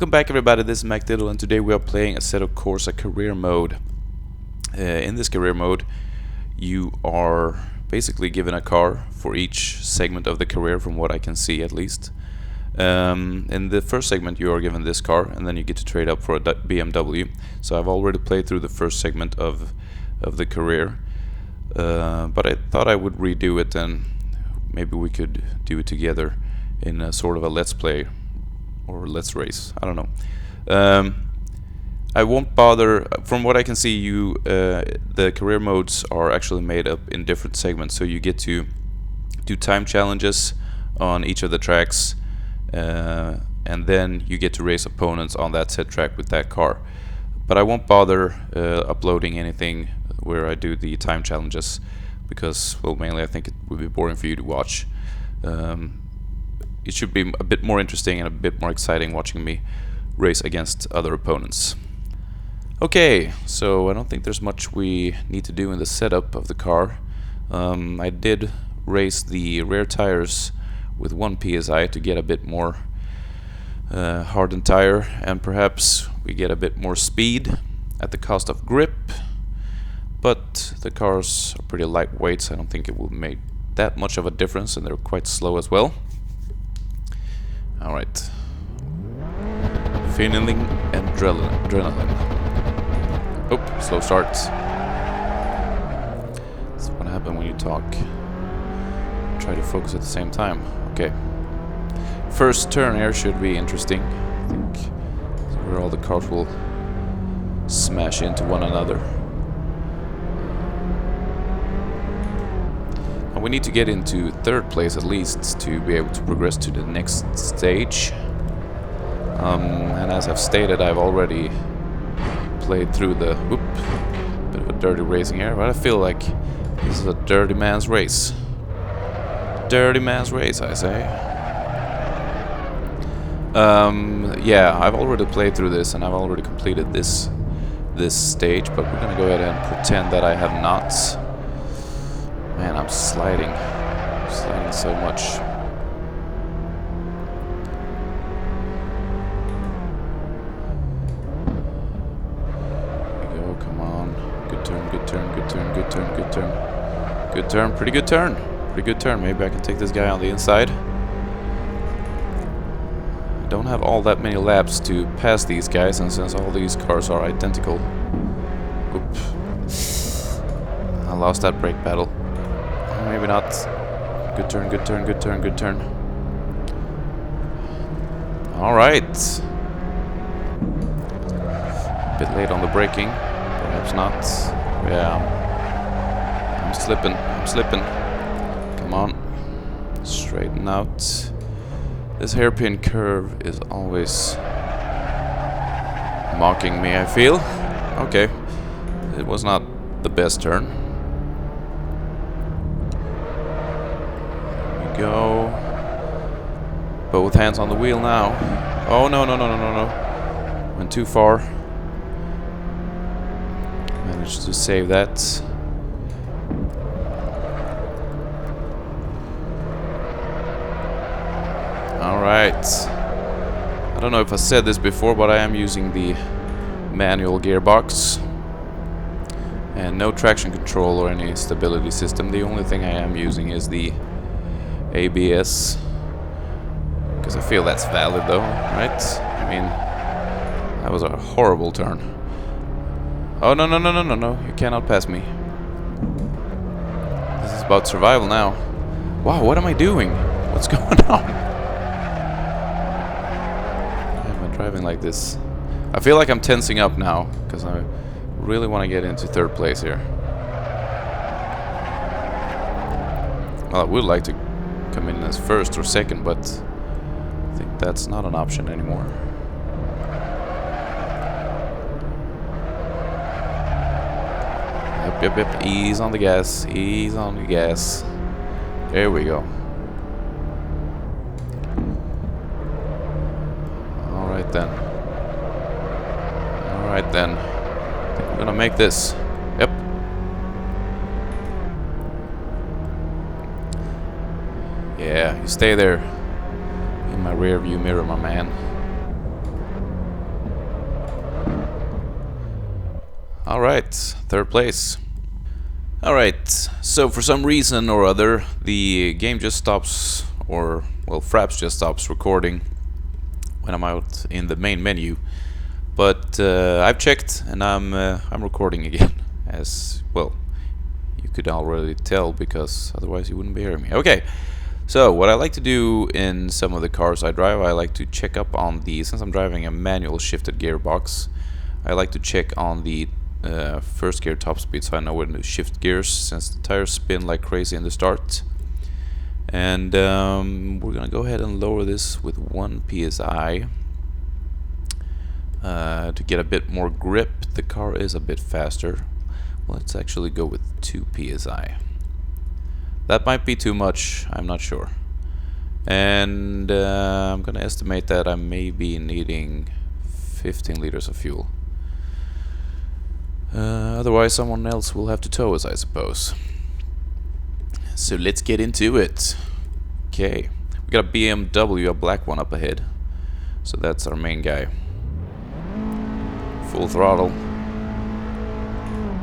Welcome back everybody, this is mackdiddle and today we are playing Assetto Corsa career mode. In this career mode you are basically given a car for each segment of the career, from what I can see at least. In the first segment you are given this car and then you get to trade up for a BMW. So I've already played through the first segment of the career, but I thought I would redo it and maybe we could do it together in a sort of a let's play or let's race. I don't know. I won't bother. From what I can see, the career modes are actually made up in different segments, so you get to do time challenges on each of the tracks, and then you get to race opponents on that set track with that car. But I won't bother uploading anything where I do the time challenges because, well, mainly I think it would be boring for you to watch. It should be a bit more interesting and a bit more exciting watching me race against other opponents. Okay, so I don't think there's much we need to do in the setup of the car. I did race the rear tires with 1 psi to get a bit more hardened tire, and perhaps we get a bit more speed at the cost of grip. But the cars are pretty lightweight, so I don't think it will make that much of a difference, and they're quite slow as well. Alright. Feeling and adrenaline. Oh, slow start. That's what happens when you talk. Try to focus at the same time. Okay. First turn here should be interesting. I think where all the cars will smash into one another. We need to get into 3rd place at least to be able to progress to the next stage. And as I've stated, I've already played through the bit of a dirty racing here, but I feel like this is a dirty man's race. Dirty man's race, I say. Yeah, I've already played through this and I've already completed this stage, but we're gonna go ahead and pretend that I have not. Man, I'm sliding so much. Here we go, come on. Good turn, good turn, good turn, good turn, good turn. Good turn, pretty good turn. Pretty good turn. Maybe I can take this guy on the inside. I don't have all that many laps to pass these guys, and since all these cars are identical. Oop. I lost that brake battle. Maybe not. Good turn, good turn, good turn, good turn. Alright. Bit late on the braking. Perhaps not. Yeah. I'm slipping. I'm slipping. Come on. Straighten out. This hairpin curve is always mocking me, I feel. Okay. It was not the best turn. Go. Both hands on the wheel now. Oh no, no, no, no, no, no. Went too far. Managed to save that. Alright. I don't know if I said this before, but I am using the manual gearbox. And no traction control or any stability system. The only thing I am using is the ABS, because I feel that's valid though, right? I mean, that was a horrible turn. Oh no, no, no, no, no, no, you cannot pass me. This is about survival now. Wow, what am I doing? What's going on? Why am I driving like this? I feel like I'm tensing up now, because I really want to get into 3rd place here. Well, I would like to come in as 1st or 2nd, but I think that's not an option anymore. Yep, yep, yep. Ease on the gas. Ease on the gas. There we go. Alright then. Alright then. I think we're gonna make this. Yep. Yeah, you stay there in my rear view mirror, my man. Alright, third place. Alright, so for some reason or other, the game just stops, or, well, Fraps just stops recording when I'm out in the main menu. But I've checked, and I'm recording again, as, well, you could already tell, because otherwise you wouldn't be hearing me. Okay, so what I like to do in some of the cars I drive, I like to check up on the, since I'm driving a manual shifted gearbox, I like to check on the first gear top speed, so I know when to shift gears, since the tires spin like crazy in the start. And we're gonna go ahead and lower this with 1 psi to get a bit more grip. The car is a bit faster. Let's actually go with 2 psi. That might be too much, I'm not sure. And I'm gonna estimate that I may be needing 15 liters of fuel. Otherwise someone else will have to tow us, I suppose. So let's get into it. Okay, we got a BMW, a black one up ahead. So that's our main guy. Full throttle.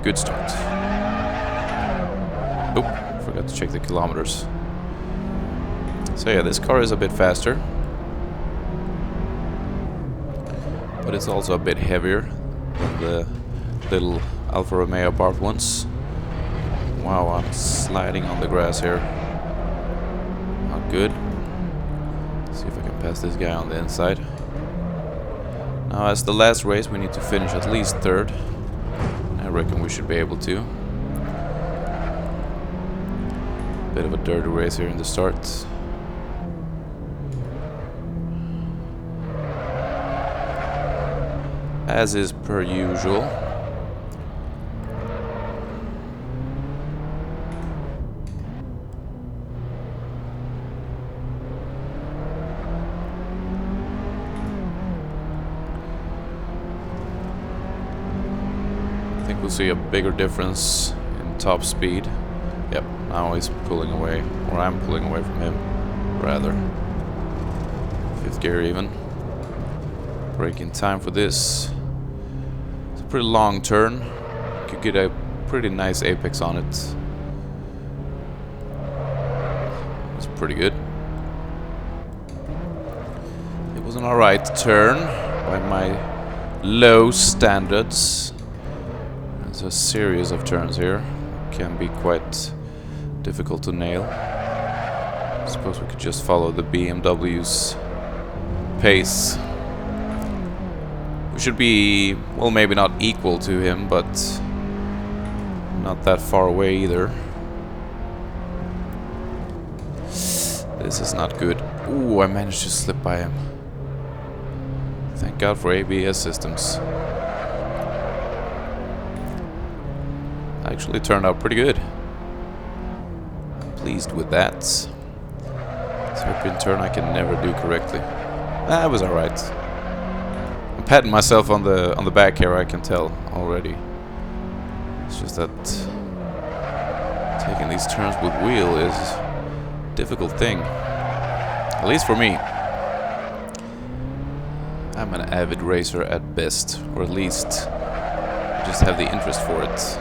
Good start. Oop, forgot to check the kilometers. So yeah, this car is a bit faster, but it's also a bit heavier than the little Alfa Romeo Bart ones. Wow, I'm sliding on the grass here. Not good. Let's see if I can pass this guy on the inside. Now, as the last race, we need to finish at least third. I reckon we should be able to. Bit of a dirty race here in the start. As is per usual. I think we'll see a bigger difference in top speed. Yep, now he's pulling away, or I'm pulling away from him, rather. 5th gear even. Braking time for this. It's a pretty long turn. Could get a pretty nice apex on it. It's pretty good. It was an alright turn by my low standards. There's a series of turns here. Can be quite difficult to nail. I suppose we could just follow the BMW's pace. We should be, well, maybe not equal to him, but not that far away either. This is not good. Ooh, I managed to slip by him. Thank God for ABS systems. Actually turned out pretty good. I'm pleased with that. This hairpin turn I can never do correctly. That was alright. I'm patting myself on the back here, I can tell already. It's just that taking these turns with wheel is a difficult thing. At least for me. I'm an avid racer at best, or at least I just have the interest for it.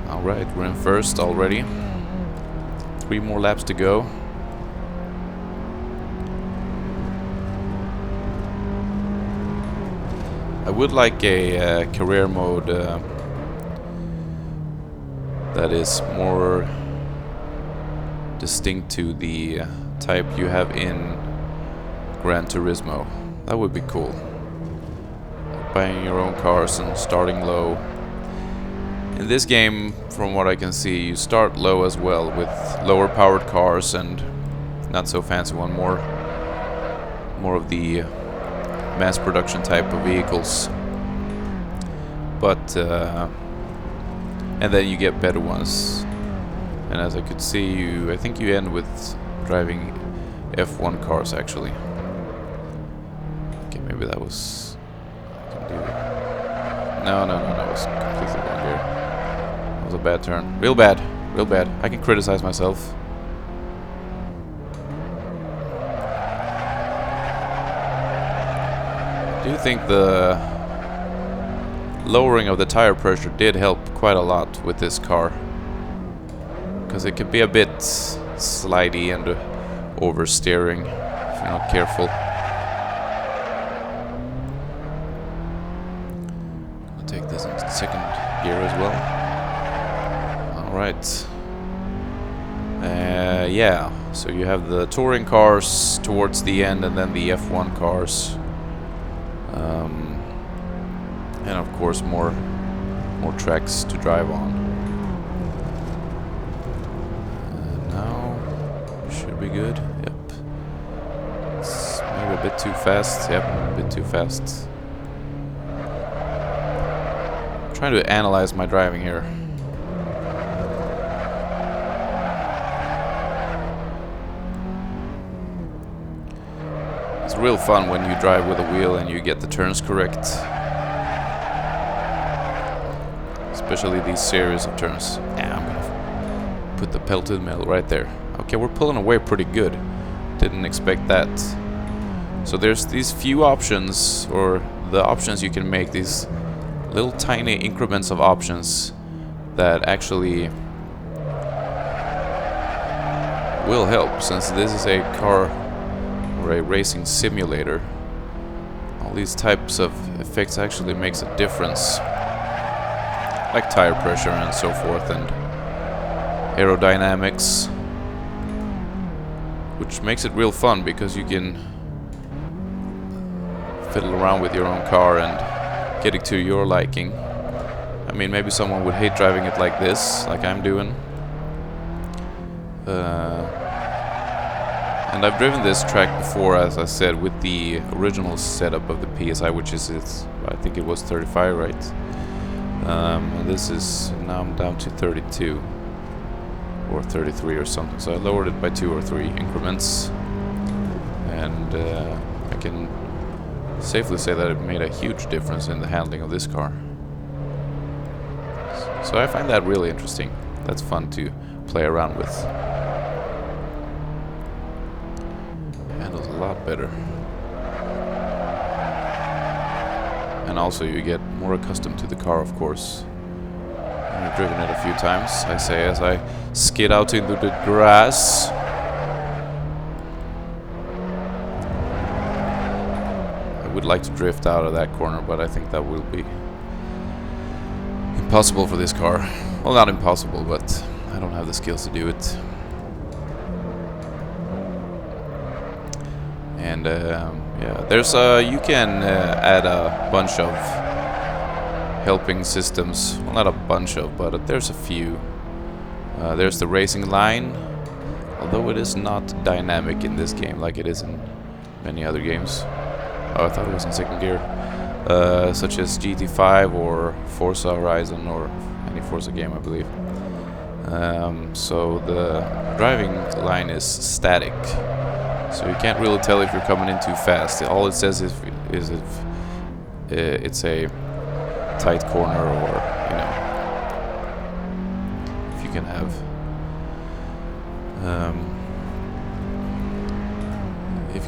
Alright, we're in first already. 3 more laps to go. I would like a career mode that is more distinct to the type you have in Gran Turismo. That would be cool. Buying your own cars and starting low. In this game, from what I can see, you start low as well, with lower powered cars and not so fancy one, more of the mass production type of vehicles. But and then you get better ones. And as I could see, I think you end with driving F1 cars actually. Okay, maybe that was. I can do. No, that was completely wrong here. That was a bad turn. Real bad. I can criticize myself. do think the lowering of the tire pressure did help quite a lot with this car, because it could be a bit slidey and oversteering if you're not careful. I'll take this into second gear as well. Alright. Yeah, so you have the touring cars towards the end and then the F1 cars. And of course more tracks to drive on. Now should be good. Yep. It's maybe a bit too fast. Yep, a bit too fast. I'm trying to analyze my driving here. It's real fun when you drive with a wheel and you get the turns correct. Especially these series of turns. Yeah, I'm gonna put the pedal to the metal right there. Okay, we're pulling away pretty good. Didn't expect that. So there's these few options, or the options you can make, these little tiny increments of options that actually will help, since this is a car or a racing simulator. All these types of effects actually makes a difference, like tire pressure and so forth, and aerodynamics, which makes it real fun because you can fiddle around with your own car and get it to your liking. I mean, maybe someone would hate driving it like this, like I'm doing. And I've driven this track before, as I said, with the original setup of the PSI, which is I think it was 35, right? And this is, now I'm down to 32 or 33 or something, so I lowered it by 2 or 3 increments, and I can safely say that it made a huge difference in the handling of this car. So I find that really interesting. That's fun to play around with. Handles a lot better. And also you get more accustomed to the car, of course. And I've driven it a few times, I say, as I skid out into the grass. I would like to drift out of that corner, but I think that will be impossible for this car. Well, not impossible, but I don't have the skills to do it. And yeah, there's you can add a bunch of helping systems. Well, not a bunch of, but there's a few. There's the racing line, although it is not dynamic in this game like it is in many other games. Oh, I thought it was in second gear. Such as GT5 or Forza Horizon, or any Forza game, I believe. So the driving line is static, so you can't really tell if you're coming in too fast. All it says is if it's a tight corner, or you know, if you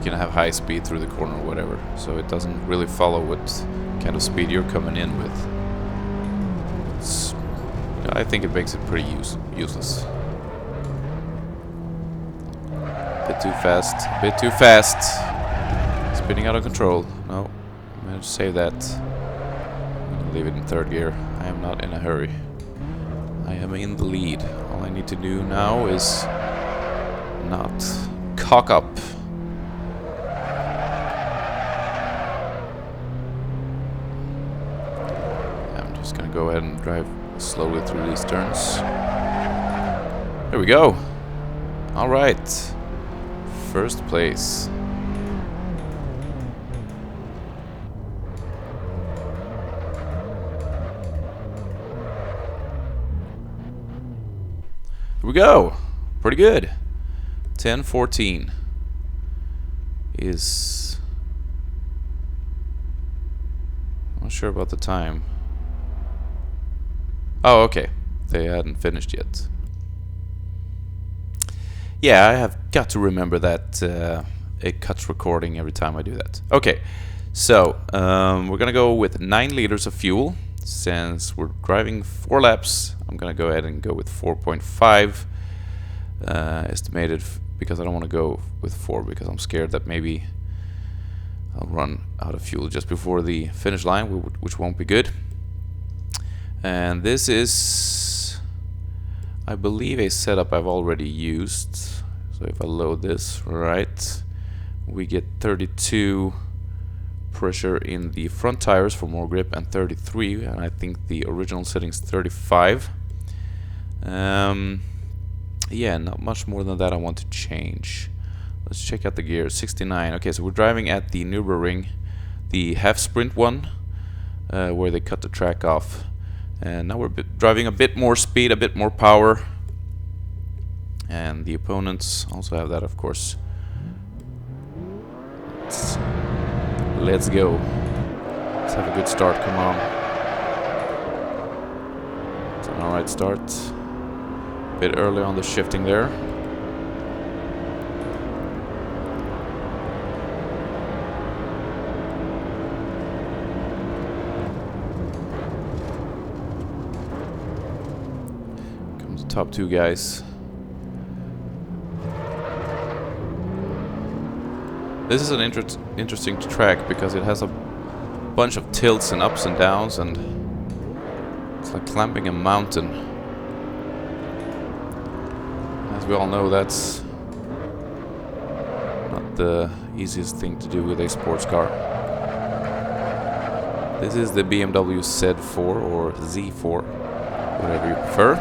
can have high speed through the corner or whatever. So it doesn't really follow what kind of speed you're coming in with. I think it makes it pretty useless. Bit too fast. Bit too fast. Spinning out of control. No, I'm gonna save that. I'm gonna leave it in third gear. I am not in a hurry. I am in the lead. All I need to do now is not cock up. I'm just gonna go ahead and drive slowly through these turns. There we go. All right. First place. Here we go. Pretty good. 10:14 is... I'm not sure about the time. Oh, okay. They hadn't finished yet. Yeah, I have got to remember that it cuts recording every time I do that. Okay, So, we're gonna go with 9 liters of fuel. Since we're driving 4 laps, I'm gonna go ahead and go with 4.5 estimated, because I don't want to go with 4 because I'm scared that maybe I'll run out of fuel just before the finish line, which won't be good. And this is, I believe, a setup I've already used. So if I load this right, we get 32 pressure in the front tires for more grip and 33, and I think the original setting's 35. Yeah, not much more than that I want to change. Let's check out the gears. 69. Okay, so we're driving at the Nürburgring, the half sprint one, where they cut the track off, and now we're driving a bit more speed, a bit more power, and the opponents also have that, of course. Let's go. Let's have a good start. Come on. It's an alright start. A bit early on the shifting there. Comes the top 2 guys. This is an interesting track because it has a bunch of tilts and ups and downs, and it's like climbing a mountain. As we all know, that's not the easiest thing to do with a sports car. This is the BMW Z4 or Z4, whatever you prefer.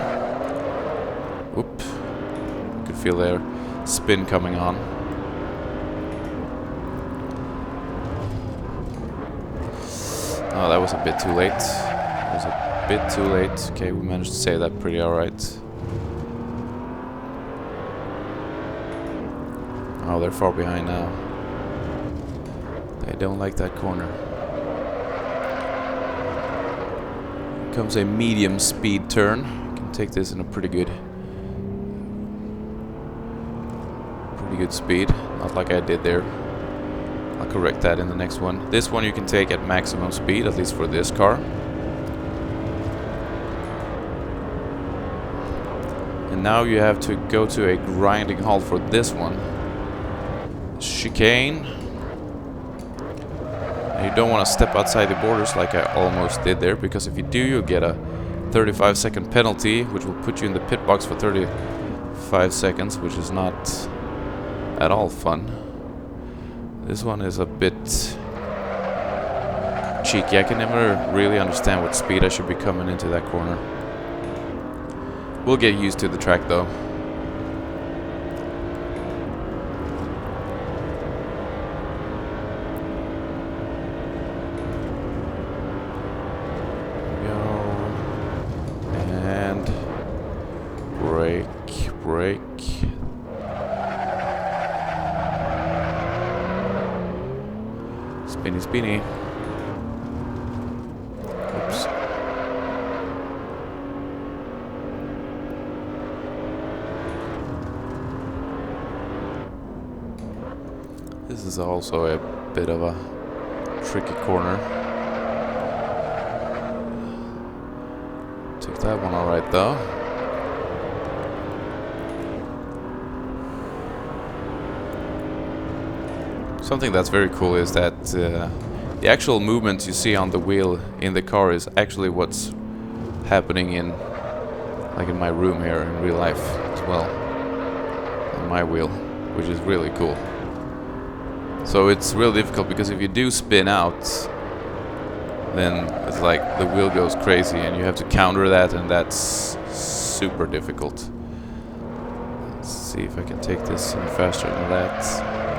Oop, you could feel their spin coming on. Oh, that was a bit too late. It was a bit too late. Okay, we managed to save that pretty alright. Oh, they're far behind now. They don't like that corner. Here comes a medium speed turn. You can take this in a pretty good speed. Not like I did there. I'll correct that in the next one. This one you can take at maximum speed, at least for this car. And now you have to go to a grinding halt for this one. Chicane. And you don't want to step outside the borders like I almost did there, because if you do, you'll get a 35-second penalty, which will put you in the pit box for 35 seconds, which is not at all fun. This one is a bit cheeky. I can never really understand what speed I should be coming into that corner. We'll get used to the track though. Go. And brake. Spinny. Oops. This is also a bit of a tricky corner. Took that one alright though. Something that's very cool is that the actual movement you see on the wheel in the car is actually what's happening in my room here in real life as well, on my wheel, which is really cool. So it's real difficult because if you do spin out, then it's like the wheel goes crazy and you have to counter that, and that's super difficult. Let's see if I can take this any faster than that.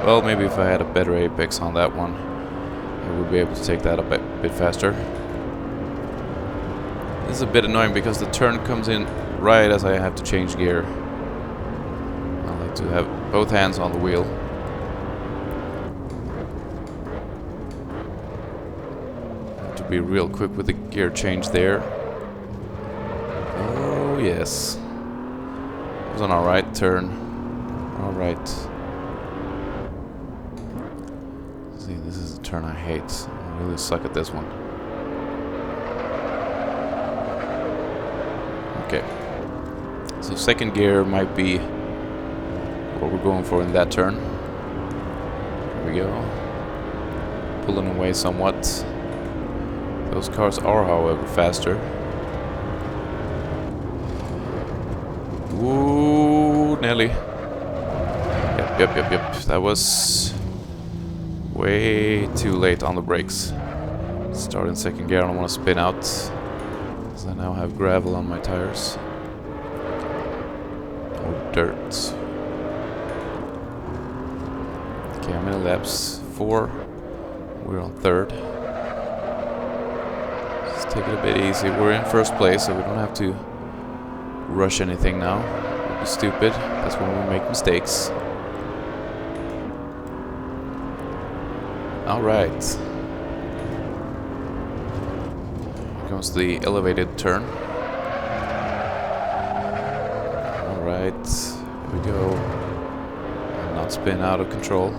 Well, maybe if I had a better apex on that one, I would be able to take that a bit faster. This is a bit annoying because the turn comes in right as I have to change gear. I like to have both hands on the wheel. Have to be real quick with the gear change there. Oh yes. It was an alright turn. Alright. See, this is a turn I hate. I really suck at this one. Okay. So second gear might be what we're going for in that turn. Here we go. Pulling away somewhat. Those cars are, however, faster. Ooh, Nelly. Yep. That was way too late on the brakes. Start in second gear, I don't want to spin out, because I now have gravel on my tires. Or dirt. Okay, I'm in laps 4. We're on 3rd. Let's take it a bit easy. We're in first place, so we don't have to rush anything now. It'd be stupid. That's when we make mistakes. Alright. Here comes the elevated turn. Alright. Here we go. And not spin out of control.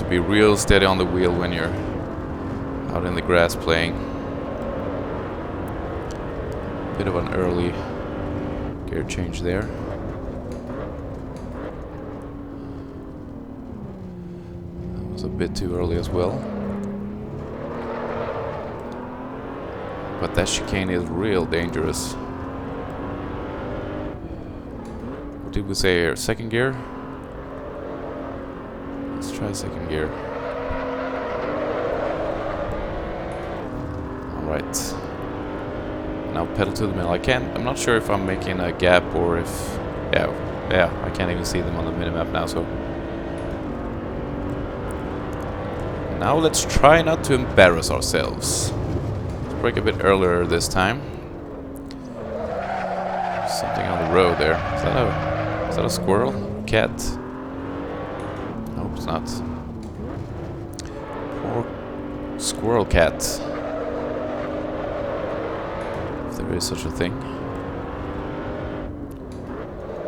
Be real steady on the wheel when you're out in the grass playing. Bit of an early gear change there. That was a bit too early as well. But that chicane is real dangerous. What did we say here? Second gear? Let's try second gear. Alright. Now pedal to the middle. I'm not sure if I'm making a gap or if... Yeah, I can't even see them on the minimap now, so... Now let's try not to embarrass ourselves. Let's brake a bit earlier this time. Something on the road there. Is that a squirrel? Cat? It's not. Poor squirrel cat. If there is such a thing.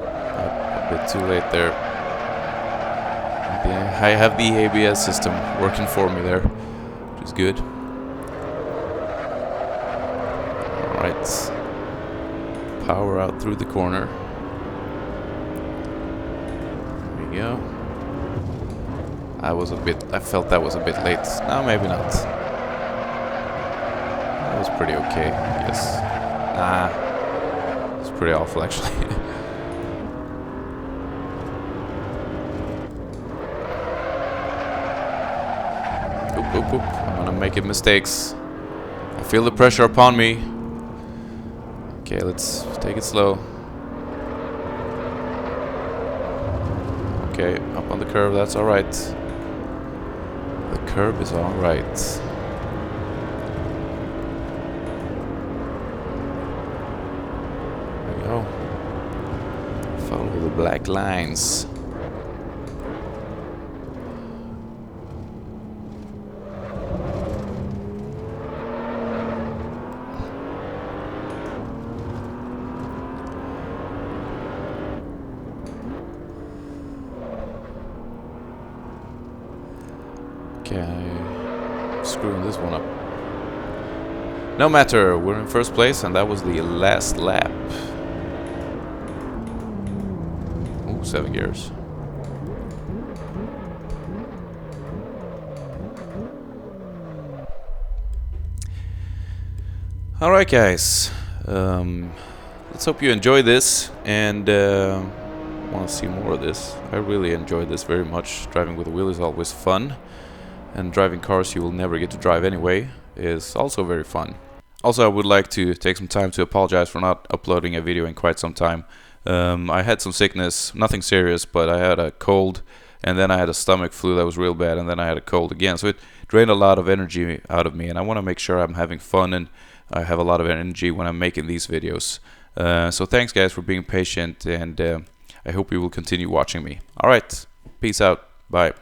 A bit too late there. I have the ABS system working for me there, which is good. Alright. Power out through the corner. There we go. I felt that was a bit late. No, maybe not. That was pretty okay, I guess. Nah, it's pretty awful actually. Oop. I'm gonna make mistakes. I feel the pressure upon me. Okay, let's take it slow. Okay, up on the curve, that's alright. The curb is alright. There we go. Follow the black lines. Okay, screwing this one up. No matter, we're in first place, and that was the last lap. Ooh, 7 gears. Alright guys, let's hope you enjoy this, and want to see more of this. I really enjoyed this very much. Driving with a wheel is always fun. And driving cars you will never get to drive anyway is also very fun. Also, I would like to take some time to apologize for not uploading a video in quite some time. I had some sickness, nothing serious, but I had a cold, and then I had a stomach flu that was real bad, and then I had a cold again. So it drained a lot of energy out of me, and I want to make sure I'm having fun and I have a lot of energy when I'm making these videos. So thanks guys for being patient, and I hope you will continue watching me. Alright, peace out, bye.